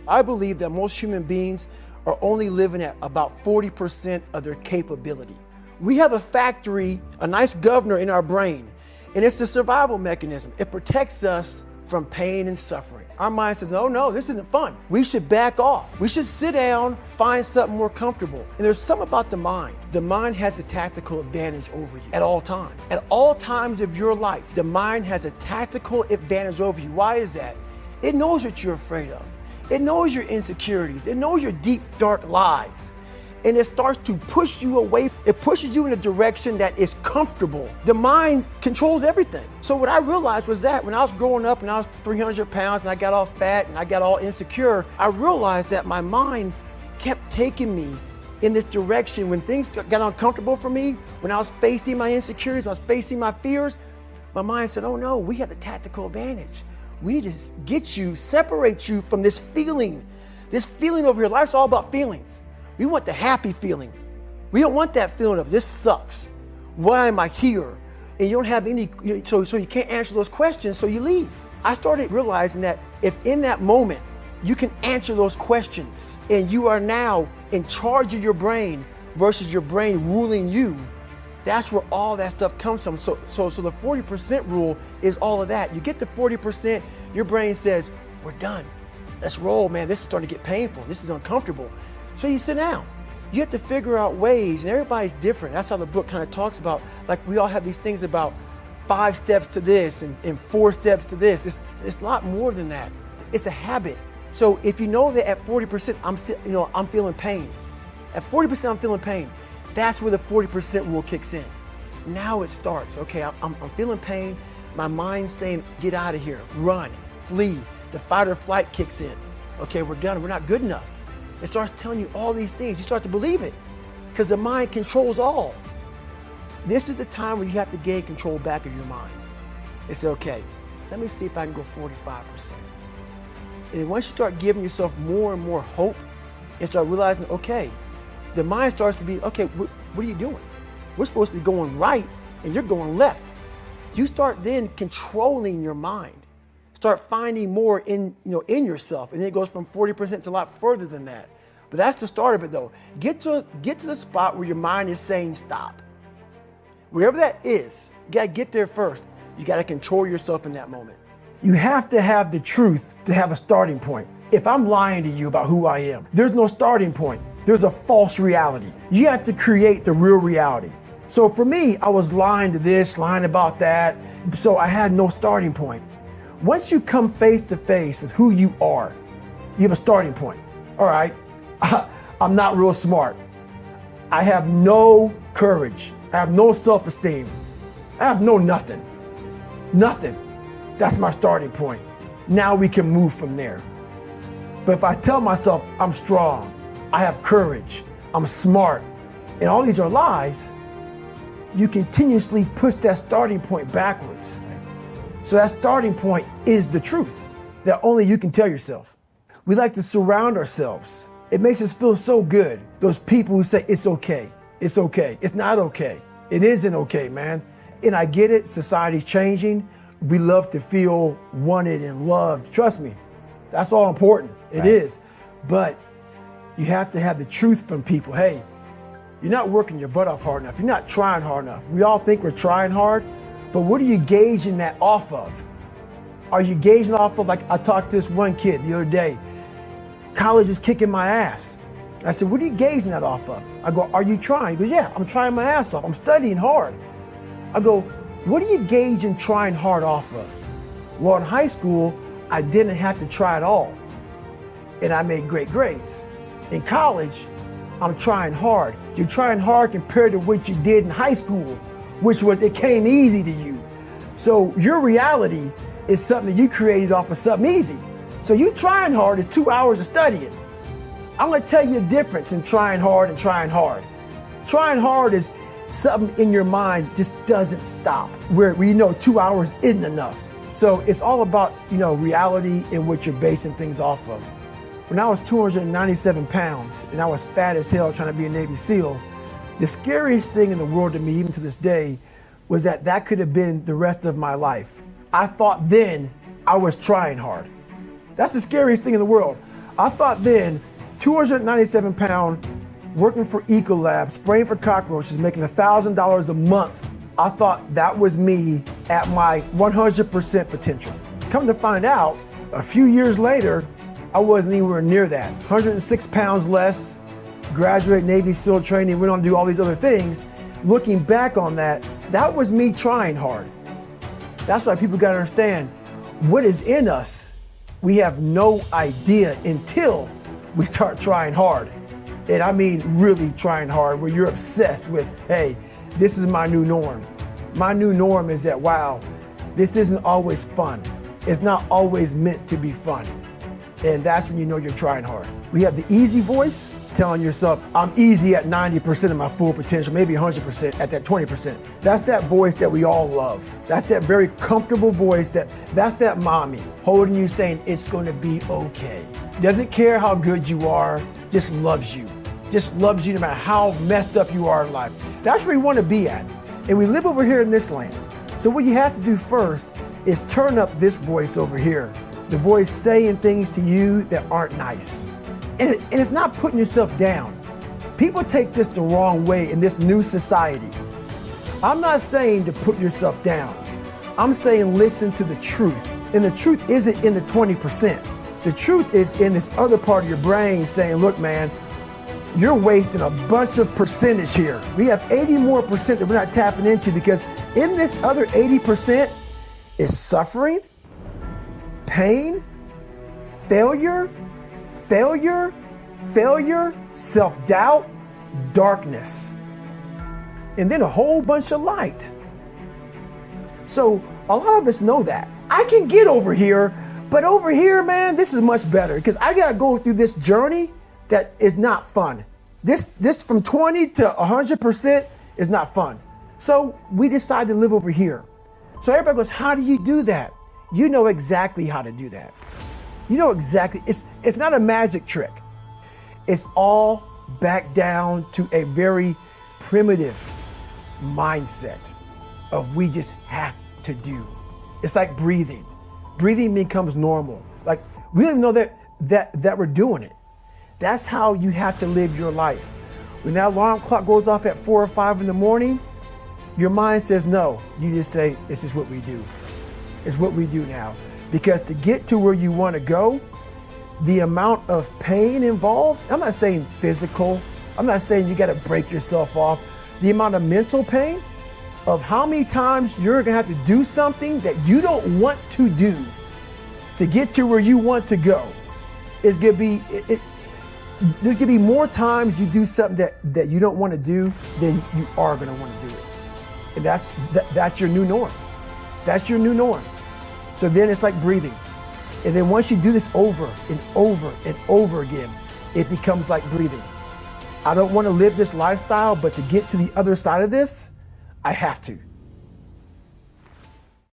I believe that most human beings are only living at about 40% of their capability. We have a factory, a nice governor in our brain, and it's a survival mechanism. It protects us from pain and suffering. Our mind says, oh no, this isn't fun. We should back off. We should sit down, find something more comfortable. And there's something about the mind. The mind has the tactical advantage over you at all times. At all times of your life, the mind has a tactical advantage over you. Why is that? It knows what you're afraid of. It knows your insecurities. It knows your deep, dark lies. And it starts to push you away. It pushes you in a direction that is comfortable. The mind controls everything. So what I realized was that when I was growing up and I was 300 pounds and I got all fat and I got all insecure, I realized that my mind kept taking me in this direction. When things got uncomfortable for me, when I was facing my insecurities, when I was facing my fears, my mind said, oh no, we have the tactical advantage. We need to get you, separate you from this feeling over here. Life's all about feelings. We want the happy feeling. We don't want that feeling of this sucks. Why am I here? And you don't have any, so you can't answer those questions, so you leave. I started realizing that if in that moment you can answer those questions and you are now in charge of your brain versus your brain ruling you, that's where all that stuff comes from. So the 40% rule is all of that. You get to 40%, your brain says, we're done. Let's roll, man. This is starting to get painful. This is uncomfortable. So you sit down. You have to figure out ways, and everybody's different. That's how the book kind of talks about, like we all have these things about 5 steps to this and 4 steps to this. It's a lot more than that. It's a habit. So if you know that at 40%, I'm feeling pain. At 40%, I'm feeling pain. That's where the 40% rule kicks in. Now it starts. Okay, I'm feeling pain. My mind's saying, get out of here, run, flee. The fight or flight kicks in. Okay, we're done. We're not good enough. It starts telling you all these things. You start to believe it because the mind controls all. This is the time when you have to gain control back of your mind. It's okay, let me see if I can go 45%. And once you start giving yourself more and more hope and start realizing, okay, the mind starts to be, okay, what are you doing? We're supposed to be going right and you're going left. You start then controlling your mind. Start finding more in yourself, and then it goes from 40% to a lot further than that. But that's the start of it, though. Get to the spot where your mind is saying stop. Wherever that is, you gotta get there first. You gotta control yourself in that moment. You have to have the truth to have a starting point. If I'm lying to you about who I am, there's no starting point. There's a false reality. You have to create the real reality. So for me, I was lying to this, lying about that, so I had no starting point. Once you come face to face with who you are, you have a starting point. All right, I'm not real smart. I have no courage. I have no self-esteem. I have no nothing. Nothing. That's my starting point. Now we can move from there. But if I tell myself I'm strong, I have courage, I'm smart, and all these are lies, you continuously push that starting point backwards. So that starting point is the truth that only you can tell yourself. We like to surround ourselves. It makes us feel so good. Those people who say, it's okay, it's okay, it's not okay. It isn't okay, man. And I get it, society's changing. We love to feel wanted and loved. Trust me, that's all important. It is. But you have to have the truth from people. Hey, you're not working your butt off hard enough. You're not trying hard enough. We all think we're trying hard. But what are you gauging that off of? Are you gauging off of, like I talked to this one kid the other day, college is kicking my ass. I said, what are you gauging that off of? I go, are you trying? He goes, yeah, I'm trying my ass off. I'm studying hard. I go, what are you gauging trying hard off of? Well, in high school, I didn't have to try at all. And I made great grades. In college, I'm trying hard. You're trying hard compared to what you did in high school, which was it came easy to you. So your reality is something that you created off of something easy. So you trying hard is 2 hours of studying. I'm gonna tell you a difference in trying hard and trying hard. Trying hard is something in your mind just doesn't stop, where you know 2 hours isn't enough. So it's all about, reality and what you're basing things off of. When I was 297 pounds and I was fat as hell trying to be a Navy SEAL, the scariest thing in the world to me, even to this day, was that could have been the rest of my life. I thought then I was trying hard. That's the scariest thing in the world. I thought then, 297 pound, working for Ecolab, spraying for cockroaches, making $1,000 a month. I thought that was me at my 100% potential. Come to find out, a few years later, I wasn't anywhere near that. 106 pounds less, graduate Navy SEAL training, went on to do all these other things. Looking back on that, that was me trying hard. That's why people gotta understand, what is in us, we have no idea until we start trying hard. And I mean really trying hard, where you're obsessed with, hey, this is my new norm. My new norm is that, wow, this isn't always fun. It's not always meant to be fun. And that's when you know you're trying hard. We have the easy voice, telling yourself, I'm easy at 90% of my full potential, maybe 100% at that 20%. That's that voice that we all love. That's that very comfortable voice, that's that mommy holding you saying, it's gonna be okay. Doesn't care how good you are, just loves you. Just loves you no matter how messed up you are in life. That's where we wanna be at. And we live over here in this land. So what you have to do first is turn up this voice over here. The voice saying things to you that aren't nice. And it's not putting yourself down. People take this the wrong way in this new society. I'm not saying to put yourself down. I'm saying listen to the truth. And the truth isn't in the 20%. The truth is in this other part of your brain saying, look, man, you're wasting a bunch of percentage here. We have 80 more percent that we're not tapping into, because in this other 80% is suffering, pain, failure, self-doubt, darkness, and then a whole bunch of light. So a lot of us know that. I can get over here, but over here, man, this is much better, because I gotta go through this journey that is not fun. This from 20 to 100% is not fun. So we decide to live over here. So everybody goes, how do you do that? You know exactly how to do that. You know exactly, it's not a magic trick. It's all back down to a very primitive mindset of we just have to do. It's like breathing. Breathing becomes normal. Like we don't even know that we're doing it. That's how you have to live your life. When that alarm clock goes off at 4 or 5 in the morning, your mind says no. You just say, this is what we do. It's what we do now. Because to get to where you want to go, the amount of pain involved, I'm not saying physical, I'm not saying you got to break yourself off. The amount of mental pain of how many times you're going to have to do something that you don't want to do to get to where you want to go is going to be, there's going to be more times you do something that you don't want to do than you are going to want to do it. And that's your new norm. That's your new norm. So then it's like breathing. And then once you do this over and over and over again, it becomes like breathing. I don't want to live this lifestyle, but to get to the other side of this, I have to.